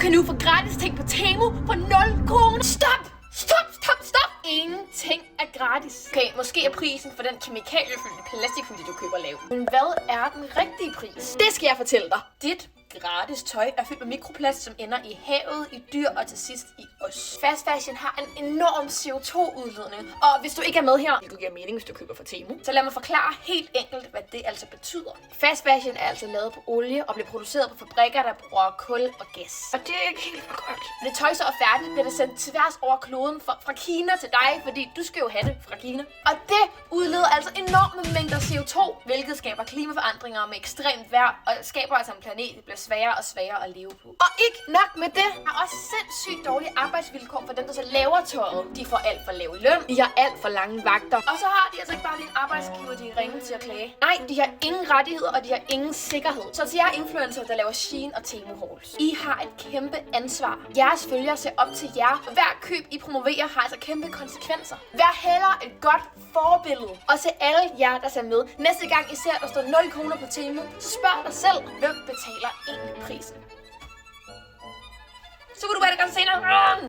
kan nu få gratis ting på Temu for 0 kroner. Stop! Ingenting er gratis. Okay, måske er prisen for den kemikaliefyldte plastikfylde, du køber lav. Men hvad er den rigtige pris? Det skal jeg fortælle dig. Dit gratis tøj er fyldt med mikroplast, som ender i havet, i dyr og til sidst i os. Fast fashion har en enorm CO2-udledning. Og hvis du ikke er med her, hvilket giver mening, hvis du køber fra Temu, så lad mig forklare helt enkelt, hvad det altså betyder. Fast fashion er altså lavet på olie og bliver produceret på fabrikker, der bruger kul og gas. Og det er ikke helt for godt. Når det tøj så er færdigt, bliver det sendt tværs over kloden fra Kina til dig, fordi du skal jo have det fra Kina. Og det udleder altså enorme mængder CO2, hvilket skaber klimaforandringer med ekstremt vejr og skaber altså en planet, der bliver sværere og sværere at leve på. Og ikke nok med det, der er også sindssygt dårlige arbejdsvilkår for dem, der så laver tøjet. De får alt for lav løn, de har alt for lange vagter, og så har de altså ikke bare lige en arbejdsgiver, de ringer til at klage. Nej, de har ingen rettigheder, og de har ingen sikkerhed. Så til jer influencer, der laver Shein og Temu hauls, I har et kæmpe ansvar. Jeres følgere ser op til jer. Hver køb I promoverer har altså kæmpe konsekvenser. Vær hellere et godt forbillede. Og til alle jer, der ser med, næste gang I ser, der står 0 kroner på Temu, så spørg dig selv, hvem betaler egentlig prisen. Så kan du bare det godt senere.